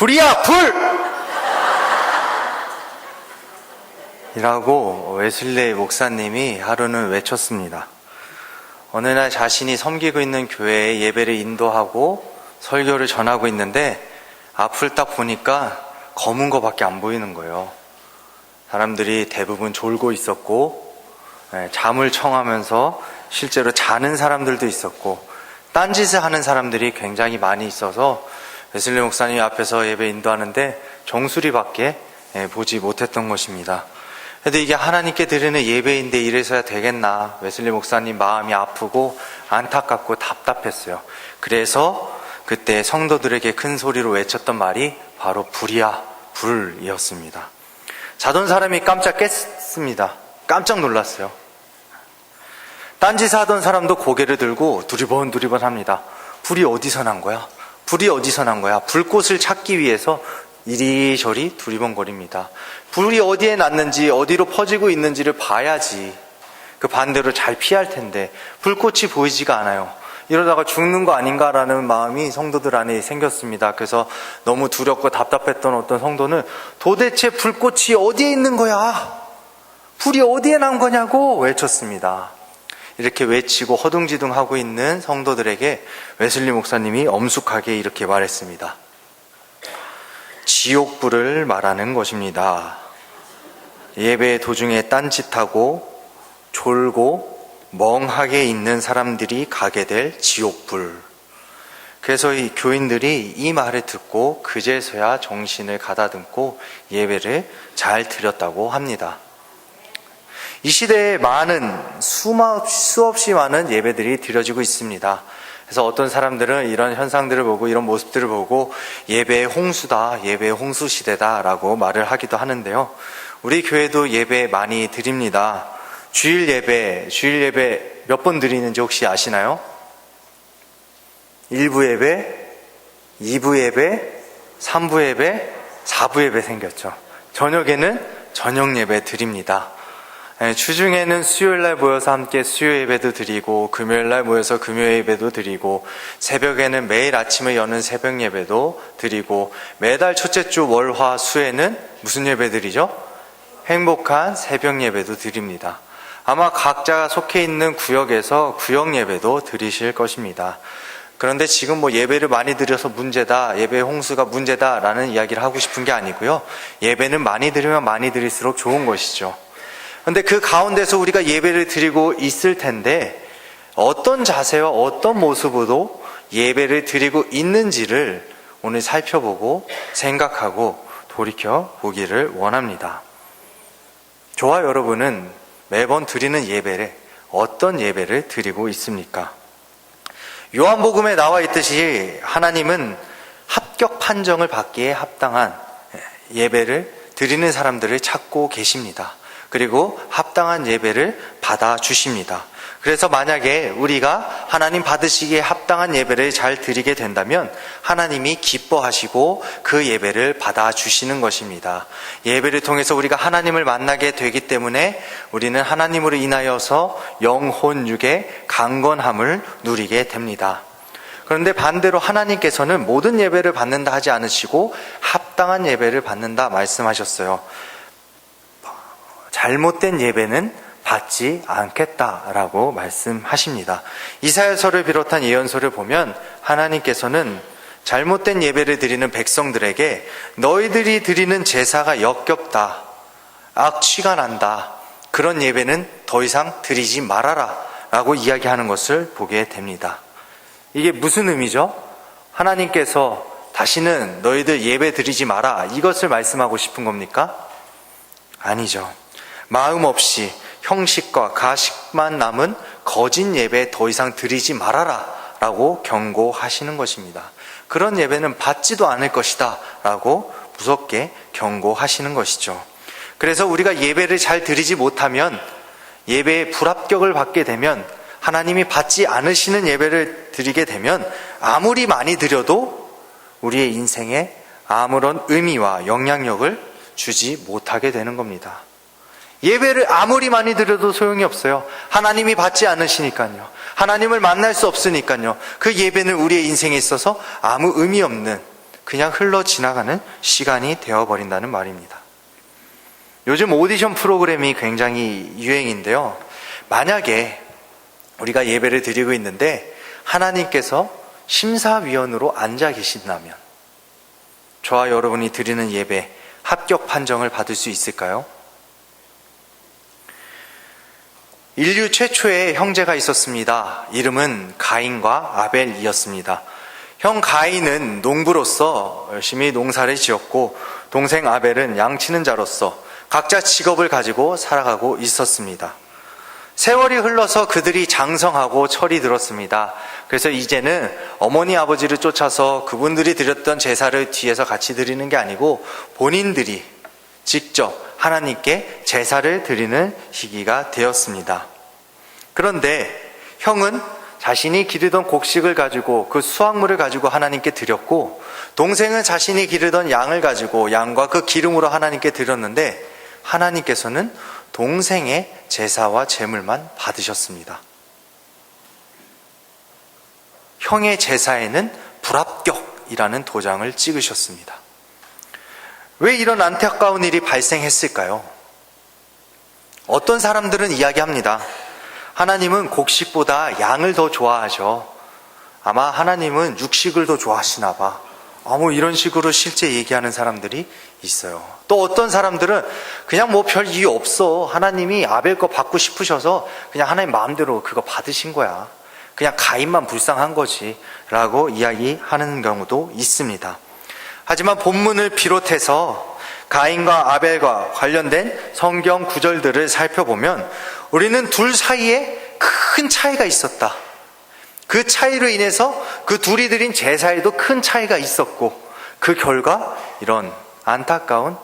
불이야, 불! 이라고 웨슬리 목사님이 하루는 외쳤습니다. 어느 날 자신이 섬기고 있는 교회에 예배를 인도하고 설교를 전하고 있는데 앞을 딱 보니까 검은 거밖에 안 보이는 거예요. 사람들이 대부분 졸고 있었고 잠을 청하면서 실제로 자는 사람들도 있었고 딴짓을 하는 사람들이 굉장히 많이 있어서 웨슬리 목사님이 앞에서 예배 인도하는데 정수리밖에 보지 못했던 것입니다. 그런데 이게 하나님께 드리는 예배인데 이래서야 되겠나. 웨슬리 목사님 마음이 아프고 안타깝고 답답했어요. 그래서 그때 성도들에게 큰 소리로 외쳤던 말이 바로 불이야, 불이었습니다. 자던 사람이 깜짝 깼습니다. 깜짝 놀랐어요. 딴짓을 하던 사람도 고개를 들고 두리번 합니다. 불이 어디서 난 거야? 불이 어디서 난 거야? 불꽃을 찾기 위해서 이리저리 두리번거립니다. 불이 어디에 났는지 어디로 퍼지고 있는지를 봐야지 그 반대로 잘 피할 텐데 불꽃이 보이지가 않아요. 이러다가 죽는 거 아닌가라는 마음이 성도들 안에 생겼습니다. 그래서 너무 두렵고 답답했던 어떤 성도는 도대체 불꽃이 어디에 있는 거야? 불이 어디에 난 거냐고 외쳤습니다. 이렇게 외치고 허둥지둥하고 있는 성도들에게 웨슬리 목사님이 엄숙하게 이렇게 말했습니다. 지옥불을 말하는 것입니다. 예배 도중에 딴짓하고 졸고 멍하게 있는 사람들이 가게 될 지옥불. 그래서 이 교인들이 이 말을 듣고 그제서야 정신을 가다듬고 예배를 잘 드렸다고 합니다. 이 시대에 수없이 많은 예배들이 드려지고 있습니다. 그래서 어떤 사람들은 이런 현상들을 보고 이런 모습들을 보고 예배의 홍수다, 예배의 홍수 시대다라고 말을 하기도 하는데요. 우리 교회도 예배 많이 드립니다. 주일 예배 몇 번 드리는지 혹시 아시나요? 1부 예배, 2부 예배, 3부 예배, 4부 예배 생겼죠. 저녁에는 저녁 예배 드립니다. 주중에는 수요일날 모여서 함께 수요 예배도 드리고 금요일날 모여서 금요 예배도 드리고 새벽에는 매일 아침에 여는 새벽 예배도 드리고 매달 첫째 주 월, 화, 수에는 무슨 예배 드리죠? 행복한 새벽 예배도 드립니다. 아마 각자 속해 있는 구역에서 구역 예배도 드리실 것입니다. 그런데 지금 예배를 많이 드려서 문제다, 예배의 홍수가 문제다라는 이야기를 하고 싶은 게 아니고요. 예배는 많이 드리면 많이 드릴수록 좋은 것이죠. 그런데 그 가운데서 우리가 예배를 드리고 있을 텐데 어떤 자세와 어떤 모습으로 예배를 드리고 있는지를 오늘 살펴보고 생각하고 돌이켜 보기를 원합니다. 저와 여러분은 매번 드리는 예배를 어떤 예배를 드리고 있습니까? 요한복음에 나와 있듯이 하나님은 합격 판정을 받기에 합당한 예배를 드리는 사람들을 찾고 계십니다. 그리고 합당한 예배를 받아주십니다. 그래서 만약에 우리가 하나님 받으시기에 합당한 예배를 잘 드리게 된다면 하나님이 기뻐하시고 그 예배를 받아주시는 것입니다. 예배를 통해서 우리가 하나님을 만나게 되기 때문에 우리는 하나님으로 인하여서 영혼 육의 강건함을 누리게 됩니다. 그런데 반대로 하나님께서는 모든 예배를 받는다 하지 않으시고 합당한 예배를 받는다 말씀하셨어요. 잘못된 예배는 받지 않겠다라고 말씀하십니다. 이사야서를 비롯한 예언서를 보면 하나님께서는 잘못된 예배를 드리는 백성들에게 너희들이 드리는 제사가 역겹다, 악취가 난다, 그런 예배는 더 이상 드리지 말아라 라고 이야기하는 것을 보게 됩니다. 이게 무슨 의미죠? 하나님께서 다시는 너희들 예배 드리지 마라, 이것을 말씀하고 싶은 겁니까? 아니죠. 마음 없이 형식과 가식만 남은 거짓 예배 더 이상 드리지 말아라 라고 경고하시는 것입니다. 그런 예배는 받지도 않을 것이다 라고 무섭게 경고하시는 것이죠. 그래서 우리가 예배를 잘 드리지 못하면, 예배에 불합격을 받게 되면, 하나님이 받지 않으시는 예배를 드리게 되면 아무리 많이 드려도 우리의 인생에 아무런 의미와 영향력을 주지 못하게 되는 겁니다. 예배를 아무리 많이 드려도 소용이 없어요. 하나님이 받지 않으시니까요. 하나님을 만날 수 없으니까요. 그 예배는 우리의 인생에 있어서 아무 의미 없는 그냥 흘러 지나가는 시간이 되어버린다는 말입니다. 요즘 오디션 프로그램이 굉장히 유행인데요. 만약에 우리가 예배를 드리고 있는데 하나님께서 심사위원으로 앉아 계신다면 저와 여러분이 드리는 예배 합격 판정을 받을 수 있을까요? 인류 최초의 형제가 있었습니다. 이름은 가인과 아벨이었습니다. 형 가인은 농부로서 열심히 농사를 지었고 동생 아벨은 양치는 자로서 각자 직업을 가지고 살아가고 있었습니다. 세월이 흘러서 그들이 장성하고 철이 들었습니다. 그래서 이제는 어머니 아버지를 쫓아서 그분들이 드렸던 제사를 뒤에서 같이 드리는 게 아니고 본인들이 직접 하나님께 제사를 드리는 시기가 되었습니다. 그런데 형은 자신이 기르던 곡식을 가지고 그 수확물을 가지고 하나님께 드렸고 동생은 자신이 기르던 양을 가지고 양과 그 기름으로 하나님께 드렸는데 하나님께서는 동생의 제사와 제물만 받으셨습니다. 형의 제사에는 불합격이라는 도장을 찍으셨습니다. 왜 이런 안타까운 일이 발생했을까요? 어떤 사람들은 이야기합니다. 하나님은 곡식보다 양을 더 좋아하셔. 아마 하나님은 육식을 더 좋아하시나 봐. 이런 식으로 실제 얘기하는 사람들이 있어요. 또 어떤 사람들은 그냥 별 이유 없어. 하나님이 아벨 거 받고 싶으셔서 그냥 하나님 마음대로 그거 받으신 거야. 그냥 가인만 불쌍한 거지. 라고 이야기하는 경우도 있습니다. 하지만 본문을 비롯해서 가인과 아벨과 관련된 성경 구절들을 살펴보면 우리는 둘 사이에 큰 차이가 있었다. 그 차이로 인해서 그 둘이 드린 제사에도 큰 차이가 있었고 그 결과 이런 안타까운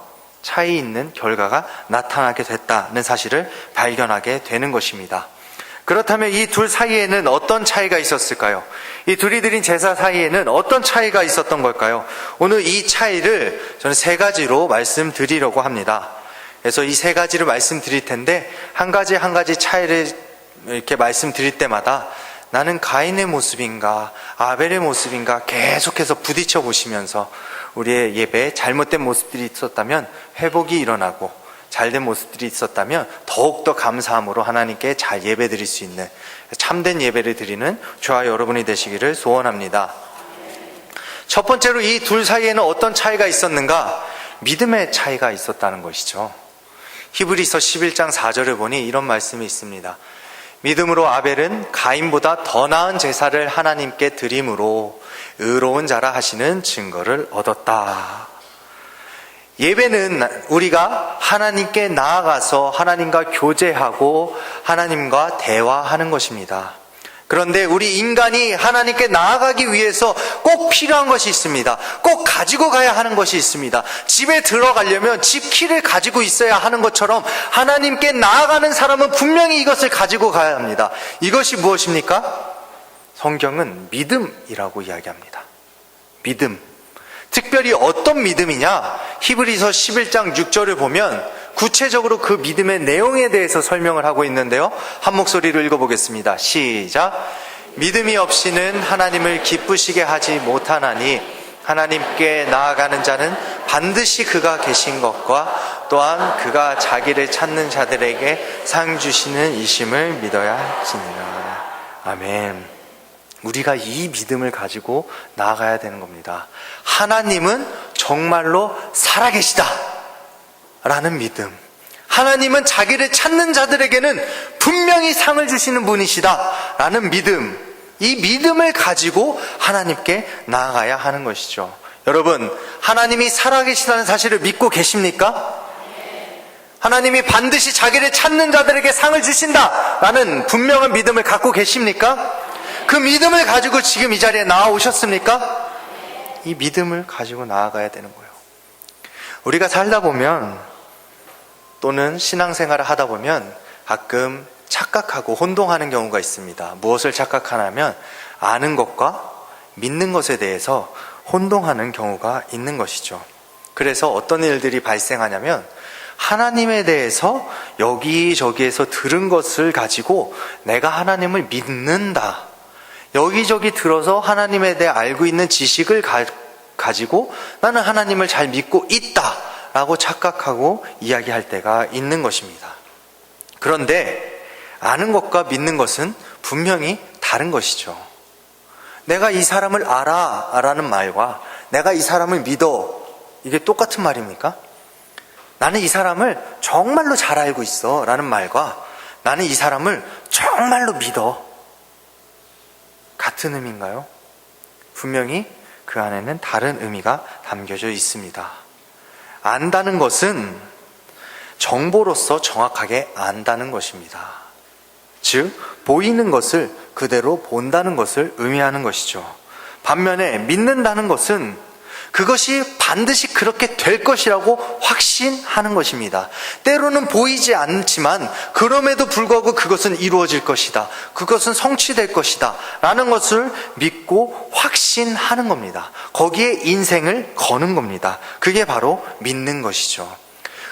차이 있는 결과가 나타나게 됐다는 사실을 발견하게 되는 것입니다. 그렇다면 이 둘 사이에는 어떤 차이가 있었을까요? 이 둘이 드린 제사 사이에는 어떤 차이가 있었던 걸까요? 오늘 이 차이를 저는 세 가지로 말씀드리려고 합니다. 그래서 이 세 가지를 말씀드릴 텐데 한 가지 한 가지 차이를 이렇게 말씀드릴 때마다 나는 가인의 모습인가 아벨의 모습인가 계속해서 부딪혀 보시면서 우리의 예배에 잘못된 모습들이 있었다면 회복이 일어나고 잘된 모습들이 있었다면 더욱더 감사함으로 하나님께 잘 예배 드릴 수 있는 참된 예배를 드리는 저와 여러분이 되시기를 소원합니다. 첫 번째로 이 둘 사이에는 어떤 차이가 있었는가? 믿음의 차이가 있었다는 것이죠. 히브리서 11장 4절을 보니 이런 말씀이 있습니다. 믿음으로 아벨은 가인보다 더 나은 제사를 하나님께 드림으로 의로운 자라 하시는 증거를 얻었다. 예배는 우리가 하나님께 나아가서 하나님과 교제하고 하나님과 대화하는 것입니다. 그런데 우리 인간이 하나님께 나아가기 위해서 꼭 필요한 것이 있습니다. 꼭 가지고 가야 하는 것이 있습니다. 집에 들어가려면 집 키를 가지고 있어야 하는 것처럼 하나님께 나아가는 사람은 분명히 이것을 가지고 가야 합니다. 이것이 무엇입니까? 성경은 믿음이라고 이야기합니다. 믿음. 특별히 어떤 믿음이냐? 히브리서 11장 6절을 보면 구체적으로 그 믿음의 내용에 대해서 설명을 하고 있는데요. 한 목소리로 읽어보겠습니다. 시작. 믿음이 없이는 하나님을 기쁘시게 하지 못하나니 하나님께 나아가는 자는 반드시 그가 계신 것과 또한 그가 자기를 찾는 자들에게 상 주시는 이심을 믿어야 할지니라. 아멘. 우리가 이 믿음을 가지고 나아가야 되는 겁니다. 하나님은 정말로 살아계시다 라는 믿음. 하나님은 자기를 찾는 자들에게는 분명히 상을 주시는 분이시다 라는 믿음. 이 믿음을 가지고 하나님께 나아가야 하는 것이죠. 여러분, 하나님이 살아계시다는 사실을 믿고 계십니까? 하나님이 반드시 자기를 찾는 자들에게 상을 주신다 라는 분명한 믿음을 갖고 계십니까? 그 믿음을 가지고 지금 이 자리에 나아오셨습니까? 이 믿음을 가지고 나아가야 되는 거예요. 우리가 살다 보면 또는 신앙생활을 하다 보면 가끔 착각하고 혼동하는 경우가 있습니다. 무엇을 착각하냐면 아는 것과 믿는 것에 대해서 혼동하는 경우가 있는 것이죠. 그래서 어떤 일들이 발생하냐면 하나님에 대해서 여기저기에서 들은 것을 가지고 내가 하나님을 믿는다. 여기저기 들어서 하나님에 대해 알고 있는 지식을 가지고 나는 하나님을 잘 믿고 있다 라고 착각하고 이야기할 때가 있는 것입니다. 그런데 아는 것과 믿는 것은 분명히 다른 것이죠. 내가 이 사람을 알아 라는 말과 내가 이 사람을 믿어, 이게 똑같은 말입니까? 나는 이 사람을 정말로 잘 알고 있어 라는 말과 나는 이 사람을 정말로 믿어, 같은 의미인가요? 분명히 그 안에는 다른 의미가 담겨져 있습니다. 안다는 것은 정보로서 정확하게 안다는 것입니다. 즉, 보이는 것을 그대로 본다는 것을 의미하는 것이죠. 반면에 믿는다는 것은 그것이 반드시 그렇게 될 것이라고 확신하는 것입니다. 때로는 보이지 않지만 그럼에도 불구하고 그것은 이루어질 것이다, 그것은 성취될 것이다 라는 것을 믿고 확신하는 겁니다. 거기에 인생을 거는 겁니다. 그게 바로 믿는 것이죠.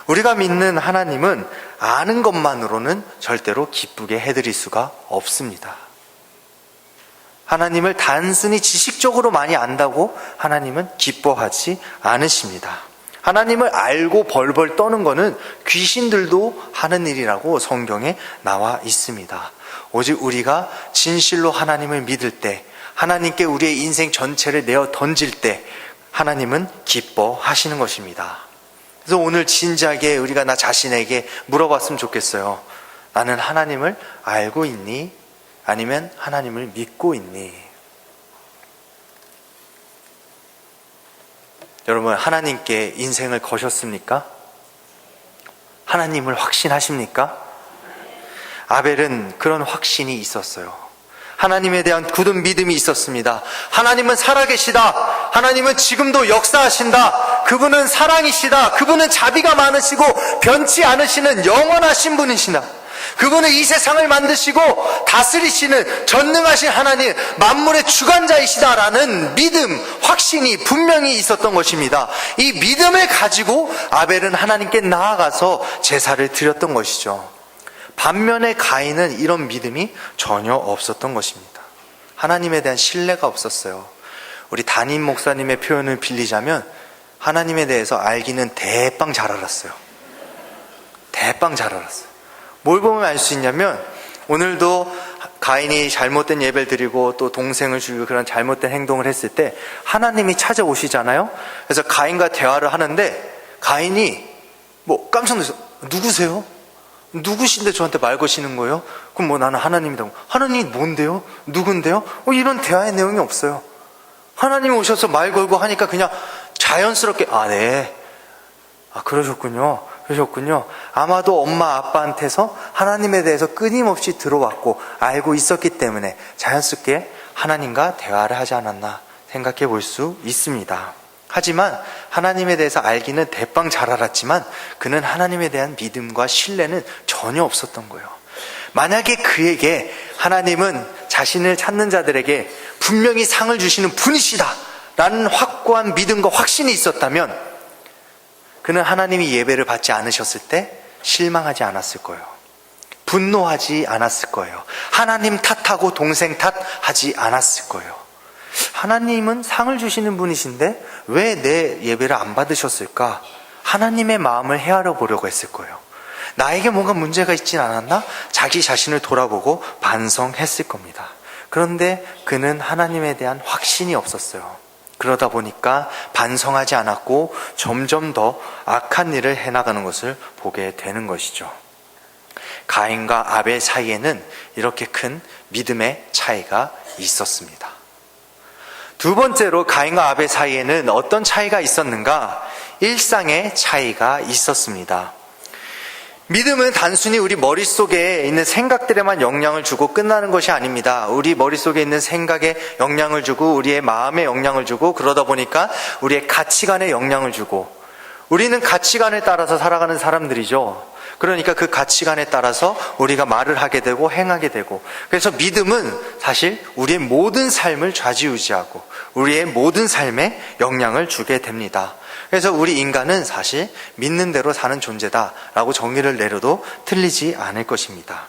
우리가 믿는 하나님은 아는 것만으로는 절대로 기쁘게 해드릴 수가 없습니다. 하나님을 단순히 지식적으로 많이 안다고 하나님은 기뻐하지 않으십니다. 하나님을 알고 벌벌 떠는 것은 귀신들도 하는 일이라고 성경에 나와 있습니다. 오직 우리가 진실로 하나님을 믿을 때, 하나님께 우리의 인생 전체를 내어 던질 때 하나님은 기뻐하시는 것입니다. 그래서 오늘 진지하게 우리가 나 자신에게 물어봤으면 좋겠어요. 나는 하나님을 알고 있니? 아니면 하나님을 믿고 있니? 여러분, 하나님께 인생을 거셨습니까? 하나님을 확신하십니까? 아벨은 그런 확신이 있었어요. 하나님에 대한 굳은 믿음이 있었습니다. 하나님은 살아계시다. 하나님은 지금도 역사하신다. 그분은 사랑이시다. 그분은 자비가 많으시고 변치 않으시는 영원하신 분이시다. 그분은 이 세상을 만드시고 다스리시는 전능하신 하나님, 만물의 주관자이시다라는 믿음, 확신이 분명히 있었던 것입니다. 이 믿음을 가지고 아벨은 하나님께 나아가서 제사를 드렸던 것이죠. 반면에 가인은 이런 믿음이 전혀 없었던 것입니다. 하나님에 대한 신뢰가 없었어요. 우리 담임 목사님의 표현을 빌리자면 하나님에 대해서 알기는 대빵 잘 알았어요. 대빵 잘 알았어요. 뭘 보면 알 수 있냐면, 오늘도 가인이 잘못된 예배를 드리고 또 동생을 죽이고 그런 잘못된 행동을 했을 때 하나님이 찾아오시잖아요. 그래서 가인과 대화를 하는데 가인이 깜짝 놀라서, 누구세요? 누구신데 저한테 말 거시는 거예요? 그럼 나는 하나님이라고. 하나님이 뭔데요? 누군데요? 이런 대화의 내용이 없어요. 하나님이 오셔서 말 걸고 하니까 그냥 자연스럽게 네, 그러셨군요. 아마도 엄마 아빠한테서 하나님에 대해서 끊임없이 들어왔고 알고 있었기 때문에 자연스럽게 하나님과 대화를 하지 않았나 생각해 볼 수 있습니다. 하지만 하나님에 대해서 알기는 대빵 잘 알았지만 그는 하나님에 대한 믿음과 신뢰는 전혀 없었던 거예요. 만약에 그에게 하나님은 자신을 찾는 자들에게 분명히 상을 주시는 분이시다 라는 확고한 믿음과 확신이 있었다면 그는 하나님이 예배를 받지 않으셨을 때 실망하지 않았을 거예요. 분노하지 않았을 거예요. 하나님 탓하고 동생 탓하지 않았을 거예요. 하나님은 상을 주시는 분이신데 왜 내 예배를 안 받으셨을까? 하나님의 마음을 헤아려 보려고 했을 거예요. 나에게 뭔가 문제가 있진 않았나? 자기 자신을 돌아보고 반성했을 겁니다. 그런데 그는 하나님에 대한 확신이 없었어요. 그러다 보니까 반성하지 않았고 점점 더 악한 일을 해나가는 것을 보게 되는 것이죠. 가인과 아벨 사이에는 이렇게 큰 믿음의 차이가 있었습니다. 두 번째로 가인과 아벨 사이에는 어떤 차이가 있었는가? 일상의 차이가 있었습니다. 믿음은 단순히 우리 머릿속에 있는 생각들에만 영향을 주고 끝나는 것이 아닙니다. 우리 머릿속에 있는 생각에 영향을 주고 우리의 마음에 영향을 주고 그러다 보니까 우리의 가치관에 영향을 주고, 우리는 가치관에 따라서 살아가는 사람들이죠. 그러니까 그 가치관에 따라서 우리가 말을 하게 되고 행하게 되고, 그래서 믿음은 사실 우리의 모든 삶을 좌지우지하고 우리의 모든 삶에 영향을 주게 됩니다. 그래서 우리 인간은 사실 믿는 대로 사는 존재다라고 정의를 내려도 틀리지 않을 것입니다.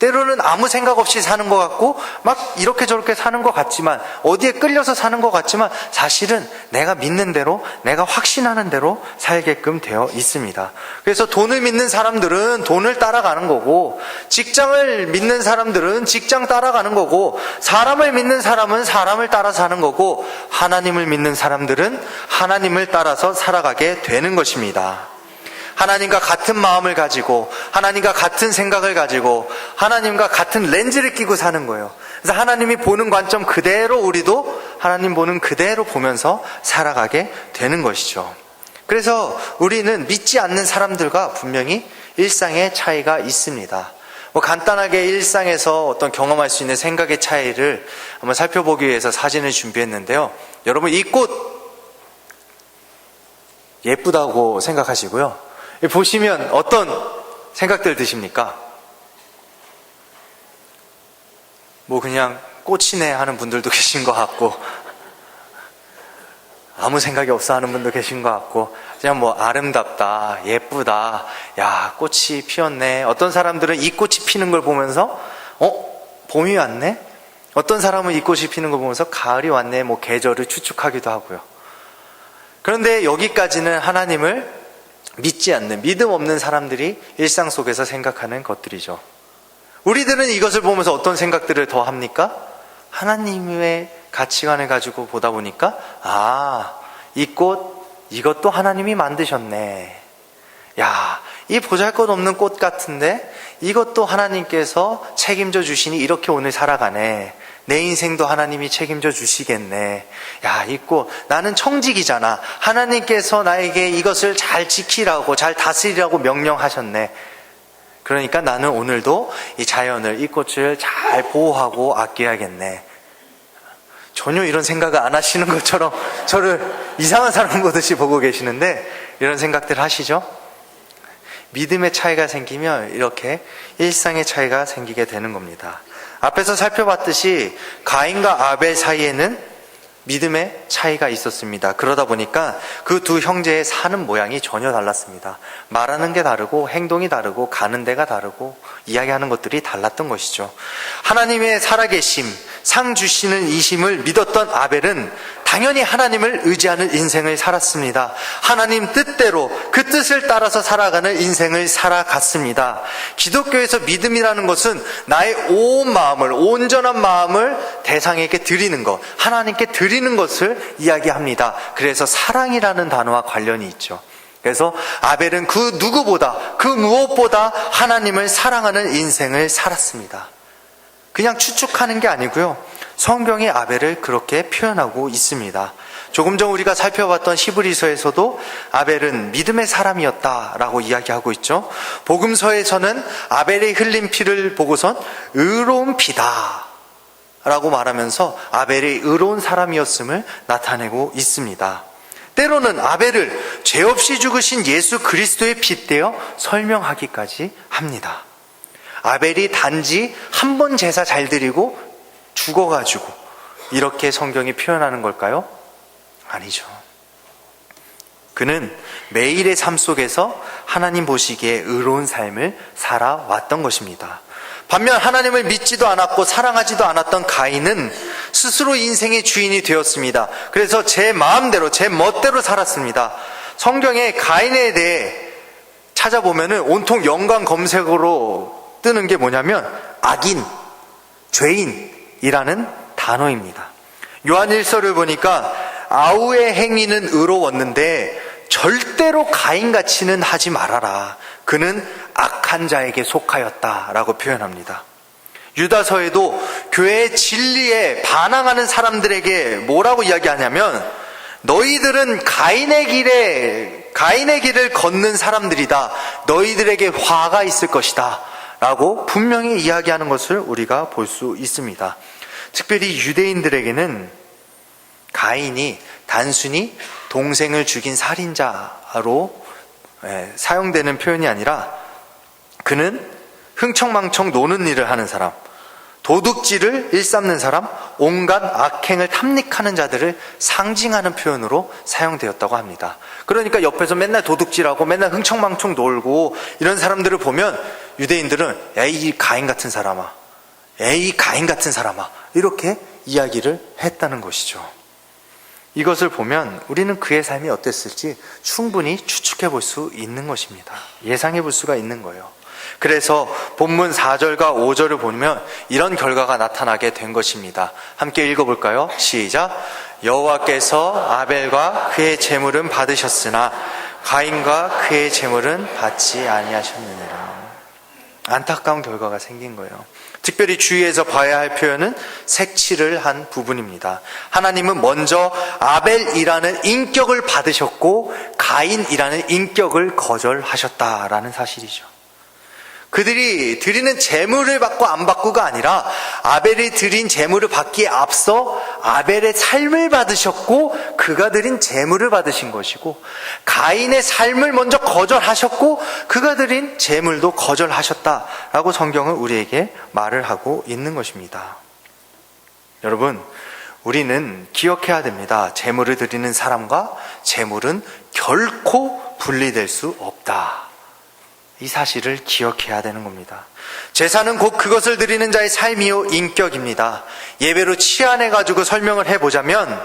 때로는 아무 생각 없이 사는 것 같고 막 이렇게 저렇게 사는 것 같지만, 어디에 끌려서 사는 것 같지만 사실은 내가 믿는 대로, 내가 확신하는 대로 살게끔 되어 있습니다. 그래서 돈을 믿는 사람들은 돈을 따라가는 거고, 직장을 믿는 사람들은 직장 따라가는 거고, 사람을 믿는 사람은 사람을 따라 사는 거고, 하나님을 믿는 사람들은 하나님을 따라서 살아가게 되는 것입니다. 하나님과 같은 마음을 가지고, 하나님과 같은 생각을 가지고, 하나님과 같은 렌즈를 끼고 사는 거예요. 그래서 하나님이 보는 관점 그대로 우리도 하나님 보는 그대로 보면서 살아가게 되는 것이죠. 그래서 우리는 믿지 않는 사람들과 분명히 일상의 차이가 있습니다. 간단하게 일상에서 어떤 경험할 수 있는 생각의 차이를 한번 살펴보기 위해서 사진을 준비했는데요. 여러분, 이 꽃 예쁘다고 생각하시고요. 보시면 어떤 생각들 드십니까? 그냥 꽃이네 하는 분들도 계신 것 같고, 아무 생각이 없어 하는 분도 계신 것 같고, 그냥 아름답다, 예쁘다, 야, 꽃이 피었네. 어떤 사람들은 이 꽃이 피는 걸 보면서 봄이 왔네? 어떤 사람은 이 꽃이 피는 걸 보면서 가을이 왔네, 계절을 추측하기도 하고요. 그런데 여기까지는 하나님을 믿지 않는, 믿음 없는 사람들이 일상 속에서 생각하는 것들이죠. 우리들은 이것을 보면서 어떤 생각들을 더 합니까? 하나님의 가치관을 가지고 보다 보니까, 이 꽃, 이것도 하나님이 만드셨네. 야, 이 보잘것없는 꽃 같은데 이것도 하나님께서 책임져 주시니 이렇게 오늘 살아가네. 내 인생도 하나님이 책임져 주시겠네. 야, 이 꽃, 나는 청직이잖아. 하나님께서 나에게 이것을 잘 지키라고, 잘 다스리라고 명령하셨네. 그러니까 나는 오늘도 이 자연을, 이 꽃을 잘 보호하고 아껴야겠네. 전혀 이런 생각을 안 하시는 것처럼 저를 이상한 사람 보듯이 보고 계시는데, 이런 생각들 하시죠? 믿음의 차이가 생기면 이렇게 일상의 차이가 생기게 되는 겁니다. 앞에서 살펴봤듯이 가인과 아벨 사이에는 믿음의 차이가 있었습니다. 그러다 보니까 그 두 형제의 사는 모양이 전혀 달랐습니다. 말하는 게 다르고, 행동이 다르고, 가는 데가 다르고, 이야기하는 것들이 달랐던 것이죠. 하나님의 살아계심, 상 주시는 이심을 믿었던 아벨은 당연히 하나님을 의지하는 인생을 살았습니다. 하나님 뜻대로 그 뜻을 따라서 살아가는 인생을 살아갔습니다. 기독교에서 믿음이라는 것은 나의 온 마음을, 온전한 마음을 대상에게 드리는 것, 하나님께 드리는 것을 이야기합니다. 그래서 사랑이라는 단어와 관련이 있죠. 그래서 아벨은 그 누구보다, 그 무엇보다 하나님을 사랑하는 인생을 살았습니다. 그냥 추측하는 게 아니고요, 성경이 아벨을 그렇게 표현하고 있습니다. 조금 전 우리가 살펴봤던 히브리서에서도 아벨은 믿음의 사람이었다라고 이야기하고 있죠. 복음서에서는 아벨의 흘린 피를 보고선 의로운 피다 라고 말하면서 아벨이 의로운 사람이었음을 나타내고 있습니다. 때로는 아벨을 죄 없이 죽으신 예수 그리스도의 빗대어 설명하기까지 합니다. 아벨이 단지 한 번 제사 잘 드리고 죽어가지고 이렇게 성경이 표현하는 걸까요? 아니죠. 그는 매일의 삶 속에서 하나님 보시기에 의로운 삶을 살아왔던 것입니다. 반면 하나님을 믿지도 않았고 사랑하지도 않았던 가인은 스스로 인생의 주인이 되었습니다. 그래서 제 마음대로, 제 멋대로 살았습니다. 성경에 가인에 대해 찾아보면은 온통 연관 검색어로 뜨는 게 뭐냐면 악인, 죄인이라는 단어입니다. 요한 1서를 보니까 아우의 행위는 의로웠는데 절대로 가인같이는 하지 말아라. 그는 악한 자에게 속하였다라고 표현합니다. 유다서에도 교회의 진리에 반항하는 사람들에게 뭐라고 이야기하냐면, 너희들은 가인의 길을 걷는 사람들이다. 너희들에게 화가 있을 것이다 라고 분명히 이야기하는 것을 우리가 볼 수 있습니다. 특별히 유대인들에게는 가인이 단순히 동생을 죽인 살인자로 사용되는 표현이 아니라, 그는 흥청망청 노는 일을 하는 사람, 도둑질을 일삼는 사람, 온갖 악행을 탐닉하는 자들을 상징하는 표현으로 사용되었다고 합니다. 그러니까 옆에서 맨날 도둑질하고 맨날 흥청망청 놀고 이런 사람들을 보면 유대인들은 에이 가인 같은 사람아, 에이 가인 같은 사람아, 이렇게 이야기를 했다는 것이죠. 이것을 보면 우리는 그의 삶이 어땠을지 충분히 추측해 볼 수 있는 것입니다. 예상해 볼 수가 있는 거예요. 그래서 본문 4절과 5절을 보면 이런 결과가 나타나게 된 것입니다. 함께 읽어볼까요? 시작. 여호와께서 아벨과 그의 제물은 받으셨으나 가인과 그의 제물은 받지 아니하셨느니라. 안타까운 결과가 생긴 거예요. 특별히 주의해서 봐야 할 표현은 색칠을 한 부분입니다. 하나님은 먼저 아벨이라는 인격을 받으셨고 가인이라는 인격을 거절하셨다라는 사실이죠. 그들이 드리는 제물을 받고 안 받고가 아니라 아벨이 드린 제물을 받기에 앞서 아벨의 삶을 받으셨고 그가 드린 제물을 받으신 것이고, 가인의 삶을 먼저 거절하셨고 그가 드린 제물도 거절하셨다라고 성경은 우리에게 말을 하고 있는 것입니다. 여러분, 우리는 기억해야 됩니다. 제물을 드리는 사람과 제물은 결코 분리될 수 없다. 이 사실을 기억해야 되는 겁니다. 제사는 곧 그것을 드리는 자의 삶이요 인격입니다. 예배로 치환해가지고 설명을 해보자면,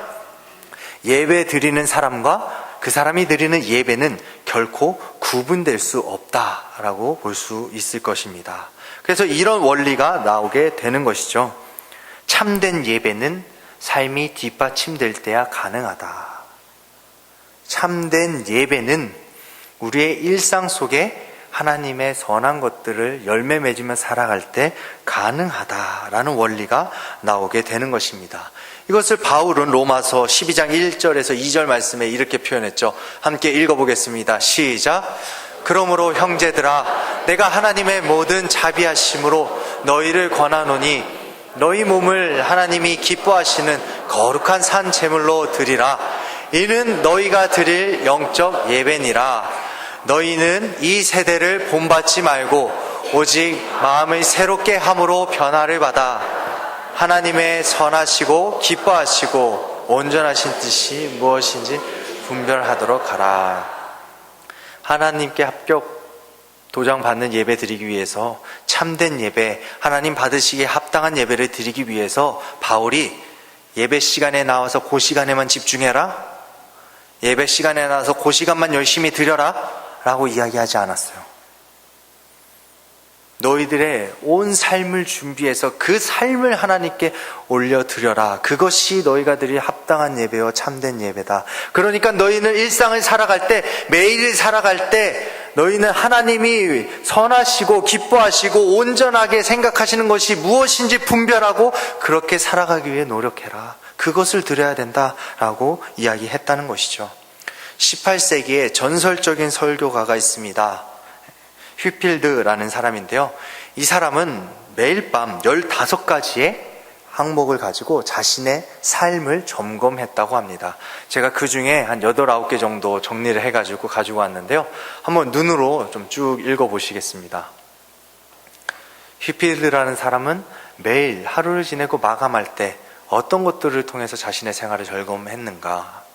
예배 드리는 사람과 그 사람이 드리는 예배는 결코 구분될 수 없다라고 볼 수 있을 것입니다. 그래서 이런 원리가 나오게 되는 것이죠. 참된 예배는 삶이 뒷받침될 때야 가능하다. 참된 예배는 우리의 일상 속에 하나님의 선한 것들을 열매 맺으며 살아갈 때 가능하다라는 원리가 나오게 되는 것입니다. 이것을 바울은 로마서 12장 1절에서 2절 말씀에 이렇게 표현했죠. 함께 읽어보겠습니다. 시작. 그러므로 형제들아, 내가 하나님의 모든 자비하심으로 너희를 권하노니 너희 몸을 하나님이 기뻐하시는 거룩한 산 제물로 드리라. 이는 너희가 드릴 영적 예배니라. 너희는 이 세대를 본받지 말고 오직 마음을 새롭게 함으로 변화를 받아 하나님의 선하시고 기뻐하시고 온전하신 뜻이 무엇인지 분별하도록 하라. 하나님께 합격 도장 받는 예배 드리기 위해서, 참된 예배, 하나님 받으시기에 합당한 예배를 드리기 위해서 바울이 예배 시간에 나와서 그 시간에만 집중해라, 예배 시간에 나와서 그 시간만 열심히 드려라 라고 이야기하지 않았어요. 너희들의 온 삶을 준비해서 그 삶을 하나님께 올려드려라. 그것이 너희가 드릴 합당한 예배와 참된 예배다. 그러니까 너희는 일상을 살아갈 때, 매일을 살아갈 때 너희는 하나님이 선하시고 기뻐하시고 온전하게 생각하시는 것이 무엇인지 분별하고 그렇게 살아가기 위해 노력해라. 그것을 드려야 된다라고 이야기했다는 것이죠. 18세기에 전설적인 설교가가 있습니다. 휘필드라는 사람인데요. 이 사람은 매일 밤 15가지의 항목을 가지고 자신의 삶을 점검했다고 합니다. 제가 그 중에 한 8, 9개 정도 정리를 해가지고 가지고 왔는데요. 한번 눈으로 좀 쭉 읽어보시겠습니다. 휘필드라는 사람은 매일 하루를 지내고 마감할 때 어떤 것들을 통해서 자신의 생활을 점검했는가,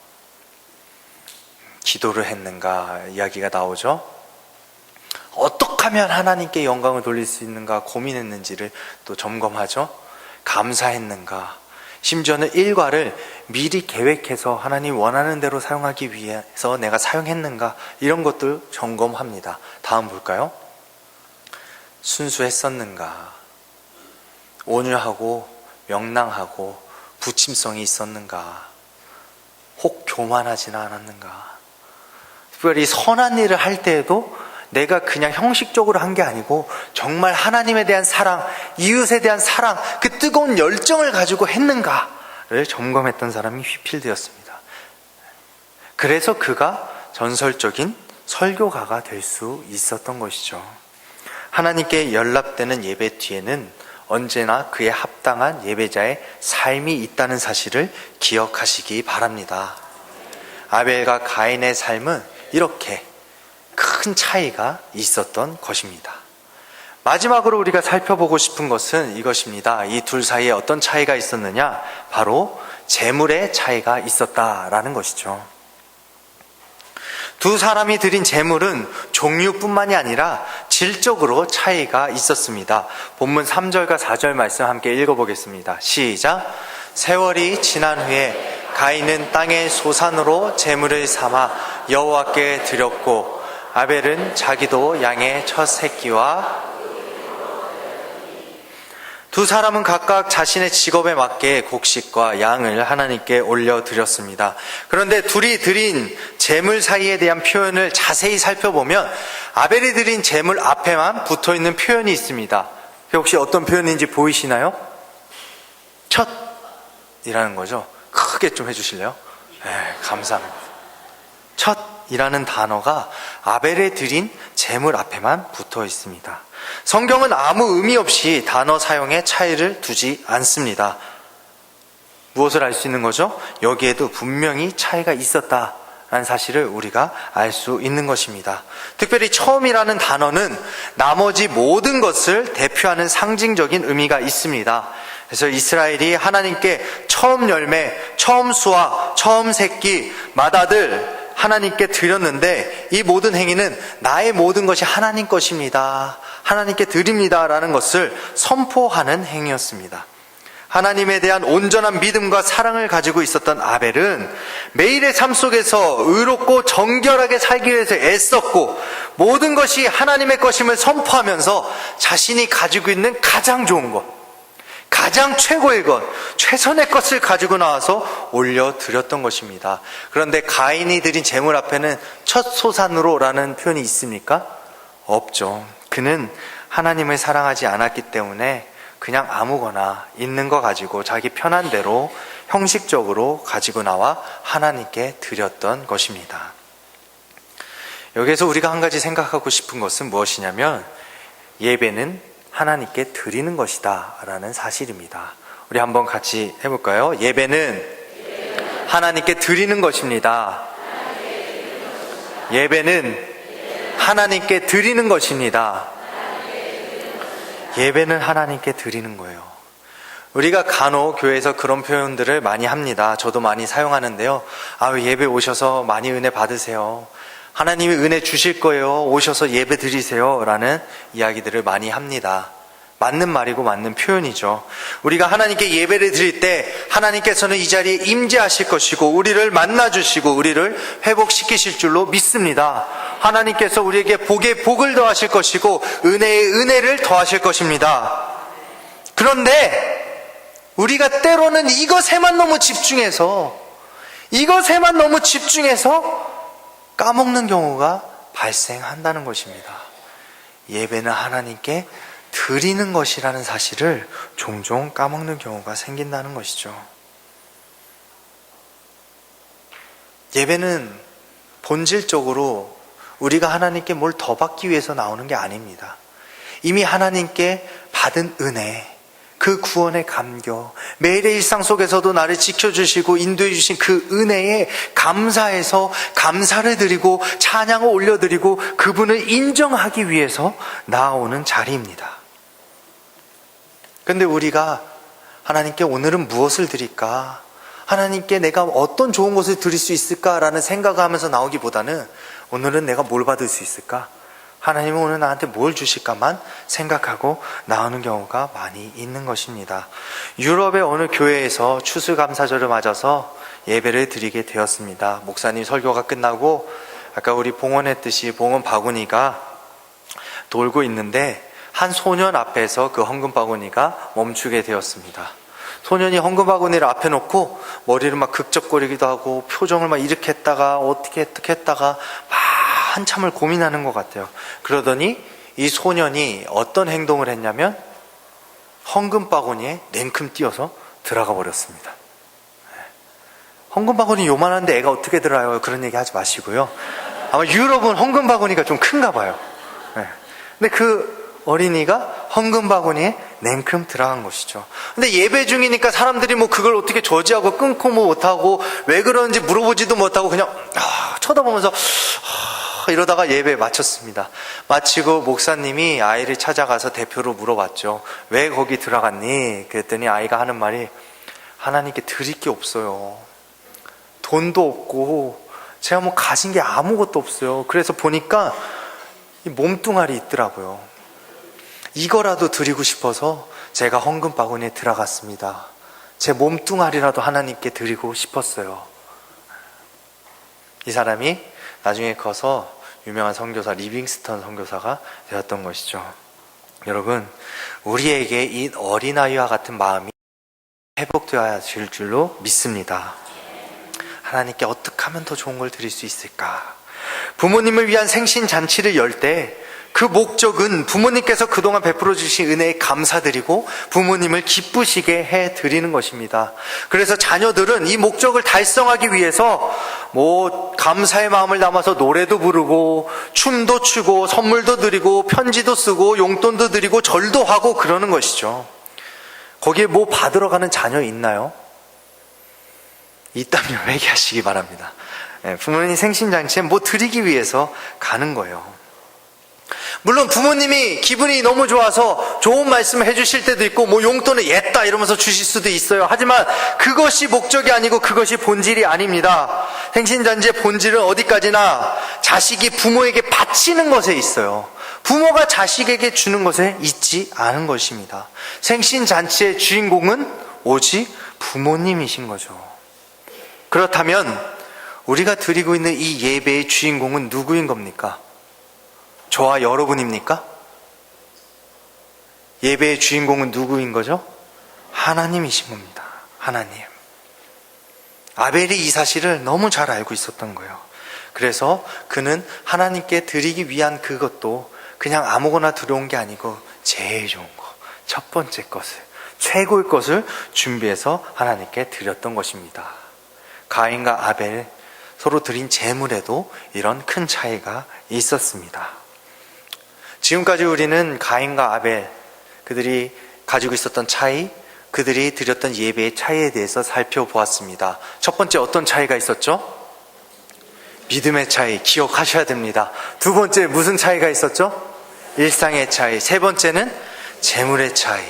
기도를 했는가 이야기가 나오죠. 어떻게 하면 하나님께 영광을 돌릴 수 있는가 고민했는지를 또 점검하죠. 감사했는가, 심지어는 일과를 미리 계획해서 하나님 원하는 대로 사용하기 위해서 내가 사용했는가, 이런 것들 점검합니다. 다음 볼까요? 순수했었는가, 온유하고 명랑하고 부침성이 있었는가, 혹 교만하지는 않았는가. 특별히 선한 일을 할 때에도 내가 그냥 형식적으로 한 게 아니고 정말 하나님에 대한 사랑, 이웃에 대한 사랑, 그 뜨거운 열정을 가지고 했는가를 점검했던 사람이 휘필드였습니다. 그래서 그가 전설적인 설교가가 될 수 있었던 것이죠. 하나님께 연락되는 예배 뒤에는 언제나 그에 합당한 예배자의 삶이 있다는 사실을 기억하시기 바랍니다. 아벨과 가인의 삶은 이렇게 큰 차이가 있었던 것입니다. 마지막으로 우리가 살펴보고 싶은 것은 이것입니다. 이 둘 사이에 어떤 차이가 있었느냐? 바로 재물의 차이가 있었다라는 것이죠. 두 사람이 드린 재물은 종류뿐만이 아니라 질적으로 차이가 있었습니다. 본문 3절과 4절 말씀 함께 읽어보겠습니다. 시작. 세월이 지난 후에 가인은 땅의 소산으로 재물을 삼아 여호와께 드렸고 아벨은 자기도 양의 첫 새끼와 두 사람은 각각 자신의 직업에 맞게 곡식과 양을 하나님께 올려드렸습니다. 그런데 둘이 드린 재물 사이에 대한 표현을 자세히 살펴보면 아벨이 드린 재물 앞에만 붙어있는 표현이 있습니다. 혹시 어떤 표현인지 보이시나요? 첫이라는 거죠. 크게 좀 해주실래요? 네, 감사합니다. 첫이라는 단어가 아벨에 드린 재물 앞에만 붙어 있습니다. 성경은 아무 의미 없이 단어 사용에 차이를 두지 않습니다. 무엇을 알 수 있는 거죠? 여기에도 분명히 차이가 있었다라는 사실을 우리가 알 수 있는 것입니다. 특별히 처음이라는 단어는 나머지 모든 것을 대표하는 상징적인 의미가 있습니다. 그래서 이스라엘이 하나님께 처음 열매, 처음 수확, 처음 새끼, 맏아들 하나님께 드렸는데 이 모든 행위는 나의 모든 것이 하나님 것입니다. 하나님께 드립니다 라는 것을 선포하는 행위였습니다. 하나님에 대한 온전한 믿음과 사랑을 가지고 있었던 아벨은 매일의 삶 속에서 의롭고 정결하게 살기 위해서 애썼고 모든 것이 하나님의 것임을 선포하면서 자신이 가지고 있는 가장 좋은 것, 가장 최고의 것, 최선의 것을 가지고 나와서 올려드렸던 것입니다. 그런데 가인이 드린 재물 앞에는 첫 소산으로 라는 표현이 있습니까? 없죠. 그는 하나님을 사랑하지 않았기 때문에 그냥 아무거나 있는 거 가지고 자기 편한 대로 형식적으로 가지고 나와 하나님께 드렸던 것입니다. 여기에서 우리가 한 가지 생각하고 싶은 것은 무엇이냐면 예배는 하나님께 드리는 것이다 라는 사실입니다. 우리 한번 같이 해볼까요? 예배는 하나님께 드리는 것입니다. 예배는 하나님께 드리는 것입니다. 예배는 하나님께 드리는 거예요. 우리가 간혹 교회에서 그런 표현들을 많이 합니다. 저도 많이 사용하는데요. 예배 오셔서 많이 은혜 받으세요. 하나님이 은혜 주실 거예요. 오셔서 예배 드리세요 라는 이야기들을 많이 합니다. 맞는 말이고 맞는 표현이죠. 우리가 하나님께 예배를 드릴 때 하나님께서는 이 자리에 임재하실 것이고 우리를 만나주시고 우리를 회복시키실 줄로 믿습니다. 하나님께서 우리에게 복에 복을 더하실 것이고 은혜에 은혜를 더하실 것입니다. 그런데 우리가 때로는 이것에만 너무 집중해서 까먹는 경우가 발생한다는 것입니다. 예배는 하나님께 드리는 것이라는 사실을 종종 까먹는 경우가 생긴다는 것이죠. 예배는 본질적으로 우리가 하나님께 뭘 더 받기 위해서 나오는 게 아닙니다. 이미 하나님께 받은 은혜, 그 구원의 감격, 매일의 일상 속에서도 나를 지켜주시고 인도해 주신 그 은혜에 감사해서 감사를 드리고 찬양을 올려드리고 그분을 인정하기 위해서 나아오는 자리입니다. 그런데 우리가 하나님께 오늘은 무엇을 드릴까? 하나님께 내가 어떤 좋은 것을 드릴 수 있을까라는 생각을 하면서 나오기보다는 오늘은 내가 뭘 받을 수 있을까? 하나님은 오늘 나한테 뭘 주실까만 생각하고 나오는 경우가 많이 있는 것입니다. 유럽의 어느 교회에서 추수감사절을 맞아서 예배를 드리게 되었습니다. 목사님 설교가 끝나고 아까 우리 봉헌했듯이 봉헌 바구니가 돌고 있는데 한 소년 앞에서 그 헌금 바구니가 멈추게 되었습니다. 소년이 헌금 바구니를 앞에 놓고 머리를 막 극적거리기도 하고 표정을 막 이렇게 했다가 어떻게 했다가 막 한참을 고민하는 것 같아요. 그러더니 이 소년이 어떤 행동을 했냐면 헌금 바구니에 냉큼 뛰어서 들어가 버렸습니다. 헌금 바구니 요만한데 애가 어떻게 들어가요? 그런 얘기 하지 마시고요. 아마 유럽은 헌금 바구니가 좀 큰가 봐요. 근데 그 어린이가 헌금 바구니에 냉큼 들어간 것이죠. 근데 예배 중이니까 사람들이 뭐 그걸 어떻게 저지하고 끊고 뭐 못하고 왜 그러는지 물어보지도 못하고 그냥 쳐다보면서 이러다가 예배 마쳤습니다. 마치고 목사님이 아이를 찾아가서 대표로 물어봤죠. 왜 거기 들어갔니? 그랬더니 아이가 하는 말이, 하나님께 드릴 게 없어요. 돈도 없고 제가 뭐 가진 게 아무것도 없어요. 그래서 보니까 이 몸뚱아리 있더라고요. 이거라도 드리고 싶어서 제가 헌금 바구니에 들어갔습니다. 제 몸뚱아리라도 하나님께 드리고 싶었어요. 이 사람이 나중에 커서 유명한 선교사 리빙스턴 선교사가 되었던 것이죠. 여러분, 우리에게 이 어린아이와 같은 마음이 회복되어야 될 줄로 믿습니다. 하나님께 어떻게 하면 더 좋은 걸 드릴 수 있을까? 부모님을 위한 생신잔치를 열 때 그 목적은 부모님께서 그동안 베풀어 주신 은혜에 감사드리고 부모님을 기쁘시게 해드리는 것입니다. 그래서 자녀들은 이 목적을 달성하기 위해서 감사의 마음을 담아서 노래도 부르고 춤도 추고 선물도 드리고 편지도 쓰고 용돈도 드리고 절도 하고 그러는 것이죠. 거기에 뭐 받으러 가는 자녀 있나요? 있다면 회개하시기 바랍니다. 부모님 생신잔치에 뭐 드리기 위해서 가는 거예요. 물론 부모님이 기분이 너무 좋아서 좋은 말씀을 해주실 때도 있고 용돈을 옛다 이러면서 주실 수도 있어요. 하지만 그것이 목적이 아니고 그것이 본질이 아닙니다. 생신잔치의 본질은 어디까지나 자식이 부모에게 바치는 것에 있어요. 부모가 자식에게 주는 것에 있지 않은 것입니다. 생신잔치의 주인공은 오직 부모님이신 거죠. 그렇다면 우리가 드리고 있는 이 예배의 주인공은 누구인 겁니까? 저와 여러분입니까? 예배의 주인공은 누구인 거죠? 하나님이신 겁니다. 하나님. 아벨이 이 사실을 너무 잘 알고 있었던 거예요. 그래서 그는 하나님께 드리기 위한 그것도 그냥 아무거나 들어온 게 아니고 제일 좋은 거, 첫 번째 것을, 최고의 것을 준비해서 하나님께 드렸던 것입니다. 가인과 아벨 서로 드린 제물에도 이런 큰 차이가 있었습니다. 지금까지 우리는 가인과 아벨, 그들이 가지고 있었던 차이, 그들이 드렸던 예배의 차이에 대해서 살펴보았습니다. 첫 번째 어떤 차이가 있었죠? 믿음의 차이, 기억하셔야 됩니다. 두 번째 무슨 차이가 있었죠? 일상의 차이. 세 번째는 재물의 차이.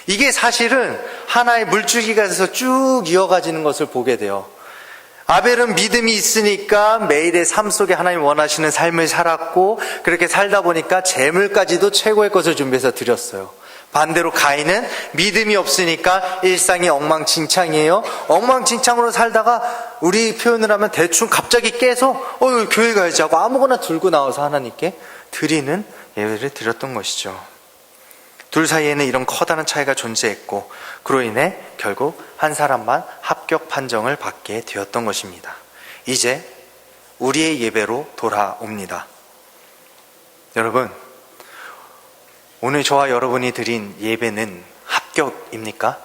이게 사실은 하나의 물줄기가 돼서 쭉 이어가지는 것을 보게 돼요. 아벨은 믿음이 있으니까 매일의 삶 속에 하나님 원하시는 삶을 살았고, 그렇게 살다 보니까 재물까지도 최고의 것을 준비해서 드렸어요. 반대로 가인은 믿음이 없으니까 일상이 엉망진창이에요. 엉망진창으로 살다가 우리 표현을 하면 대충 갑자기 깨서 교회 가야지 하고 아무거나 들고 나와서 하나님께 드리는 예배를 드렸던 것이죠. 둘 사이에는 이런 커다란 차이가 존재했고, 그로 인해 결국 한 사람만 합격 판정을 받게 되었던 것입니다. 이제 우리의 예배로 돌아옵니다. 여러분, 오늘 저와 여러분이 드린 예배는 합격입니까?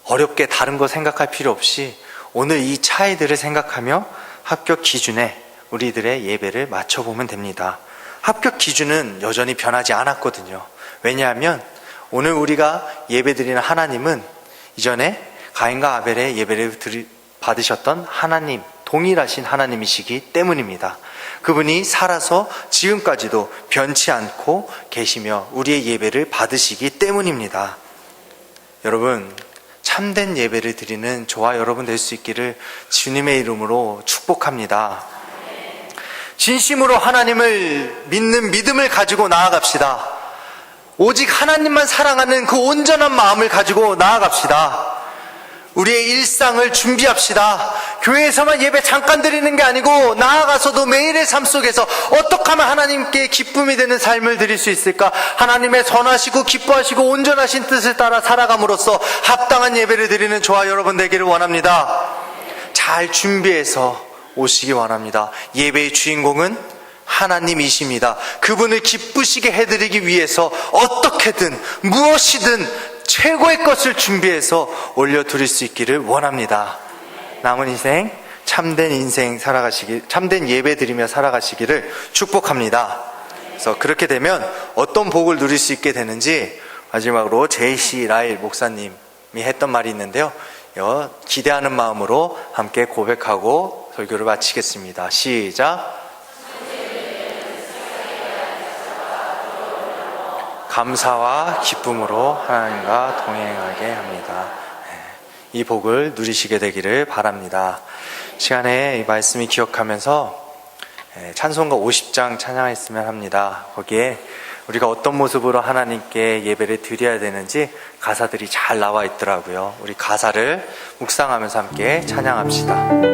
어렵게 다른 거 생각할 필요 없이 오늘 이 차이들을 생각하며 합격 기준에 우리들의 예배를 맞춰보면 됩니다. 합격 기준은 여전히 변하지 않았거든요. 왜냐하면 오늘 우리가 예배드리는 하나님은 이전에 가인과 아벨의 예배를 받으셨던 하나님, 동일하신 하나님이시기 때문입니다. 그분이 살아서 지금까지도 변치 않고 계시며 우리의 예배를 받으시기 때문입니다. 여러분, 참된 예배를 드리는 저와 여러분 될 수 있기를 주님의 이름으로 축복합니다. 진심으로 하나님을 믿는 믿음을 가지고 나아갑시다. 오직 하나님만 사랑하는 그 온전한 마음을 가지고 나아갑시다. 우리의 일상을 준비합시다. 교회에서만 예배 잠깐 드리는 게 아니고 나아가서도 매일의 삶 속에서 어떻게 하면 하나님께 기쁨이 되는 삶을 드릴 수 있을까? 하나님의 선하시고 기뻐하시고 온전하신 뜻을 따라 살아감으로써 합당한 예배를 드리는 저와 여러분 되기를 원합니다. 잘 준비해서 오시기 원합니다. 예배의 주인공은 하나님이십니다. 그분을 기쁘시게 해드리기 위해서 어떻게든 무엇이든 최고의 것을 준비해서 올려드릴 수 있기를 원합니다. 남은 인생 참된 살아가시기, 참된 예배 드리며 살아가시기를 축복합니다. 그래서 그렇게 되면 어떤 복을 누릴 수 있게 되는지 마지막으로 제이씨 라일 목사님이 했던 말이 있는데요. 기대하는 마음으로 함께 고백하고 설교를 마치겠습니다. 시작. 감사와 기쁨으로 하나님과 동행하게 합니다. 이 복을 누리시게 되기를 바랍니다. 시간에 이 말씀이 기억하면서 찬송가 50장 찬양했으면 합니다. 거기에 우리가 어떤 모습으로 하나님께 예배를 드려야 되는지 가사들이 잘 나와 있더라고요. 우리 가사를 묵상하면서 함께 찬양합시다.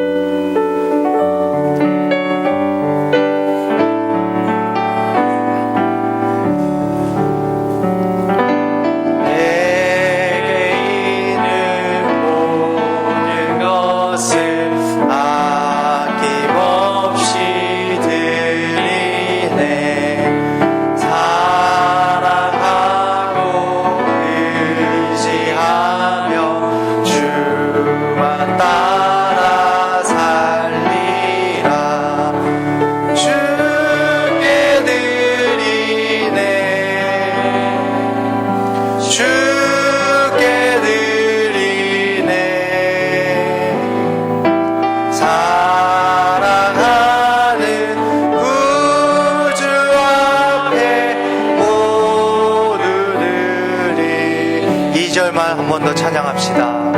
한 번 더 찬양합시다.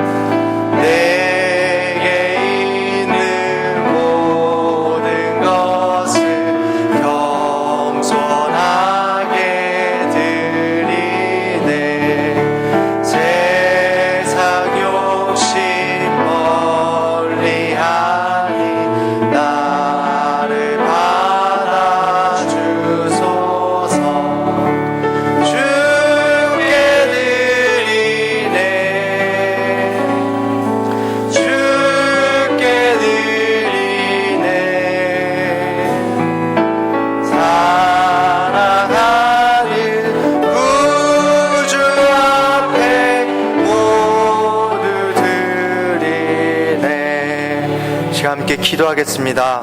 내게 있는 모든 것을 겸손하게 드리네. 세상 욕심 멀리하니 나를 받아주소서. 함께 기도하겠습니다.